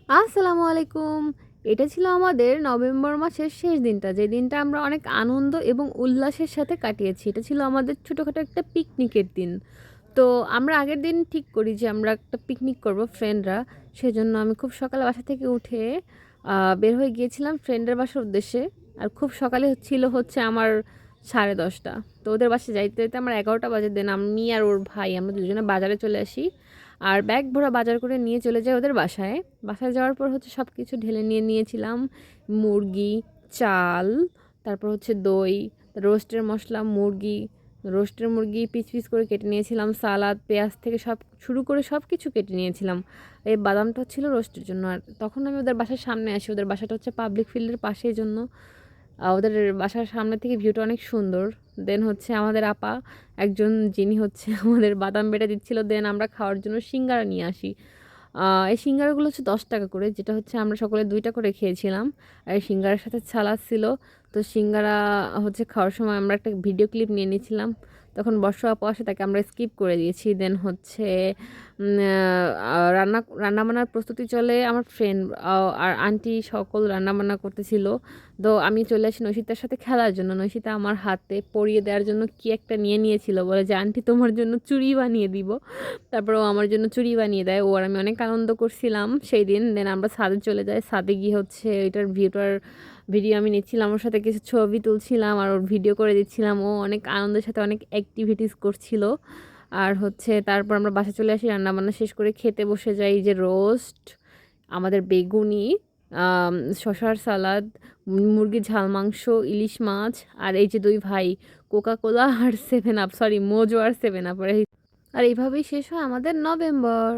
আসসালামু আলাইকুম। এটা ছিল আমাদের নভেম্বর মাসের শেষ দিনটা, যে দিনটা আমরা অনেক আনন্দ এবং উল্লাসের সাথে কাটিয়েছি। এটা ছিল আমাদের ছোটোখাটো একটা পিকনিকের দিন। তো আমরা আগের দিন ঠিক করি যে আমরা একটা পিকনিক করব ফ্রেন্ডরা। সেজন্য আমি খুব সকালে বাসা থেকে উঠে বের হয়ে গিয়েছিলাম ফ্রেন্ডের বাসার উদ্দেশ্যে। আর খুব সকালে ছিল হচ্ছে আমার 10:30। তো ওদের বাসায় যাইতে যাইতে আমার 11টা বাজে। দেন আমি আর ওর ভাই আমরা দুজনে বাজারে চলে আসি। আর ব্যাগ ভরা বাজার করে নিয়ে চলে যাই ওদের বাসায়। বাসায় যাওয়ার পর হচ্ছে সব কিছু ঢেলে নিয়ে নিয়েছিলাম। মুরগি, চাল, তারপর হচ্ছে দই, রোস্টের মশলা, রোস্টের মুরগি পিস পিস করে কেটে নিয়েছিলাম, সালাদ, পেঁয়াজ থেকে সব শুরু করে সব কিছু কেটে নিয়েছিলাম। এই বাদামটা ছিল রোস্টের জন্য। আর তখন আমি ওদের বাসার সামনে আসি। ওদের বাসাটা হচ্ছে পাবলিক ফিল্ডের পাশে, এই জন্য ওদের বাসার সামনে থেকে ভিউটা অনেক সুন্দর। দেন হচ্ছে আমাদের আপা একজন, যিনি হচ্ছে আমাদের বাদাম বেটে দিচ্ছিল। দেন আমরা খাওয়ার জন্য সিঙ্গারা নিয়ে আসি। এই সিঙ্গারাগুলো হচ্ছে 10 টাকা করে, যেটা হচ্ছে আমরা সকলে 2টা করে খেয়েছিলাম। আর এই সিঙ্গারার সাথে ছালাদ ছিল। তো সিঙ্গারা হচ্ছে খাওয়ার সময় আমরা একটা ভিডিও ক্লিপ নিয়ে নিয়েছিলাম। তখন বর্ষ আপু আসে, তাকে আমরা স্কিপ করে দিয়েছি। দেন হচ্ছে রান্নাবান্নার প্রস্তুতি চলে। আমার ফ্রেন্ড আর আন্টি সকল রান্নাবান্না করতেছিল। তো আমি চলে আসি নৈশিতার সাথে খেলার জন্য। নৈশিতা আমার হাতে পরিয়ে দেওয়ার জন্য কি একটা নিয়ে নিয়েছিল, বলে যে আন্টি তোমার জন্য চুড়ি বানিয়ে দিব। তারপর ও আমার জন্য চুড়ি বানিয়ে দেয়। ও আর আমি অনেক আনন্দ করছিলাম সেই দিন। দেন আমরা ছাদে চলে যাই। ছাদে গিয়ে হচ্ছে এটার ভিডিও আমি নিচ্ছিলাম, ওর সাথে কিছু ছবি তুলছিলাম আর ওর ভিডিও করে দিচ্ছিলাম। ও অনেক আনন্দের সাথে অনেক অ্যাক্টিভিটিস করছিল। আর হচ্ছে তারপর আমরা বাসায় চলে আসি, রান্নাবান্না শেষ করে খেতে বসে যাই। যে রোস্ট, আমাদের বেগুনি, আম শসার সালাদ, মুরগির ঝাল মাংস, ইলিশ মাছ, আর এই যে 2 ভাই কোকা কোলা আর 7 আপ, সরি মোজো আর 7 আপ। আর এইভাবেই শেষ হয় আমাদের নভেম্বর।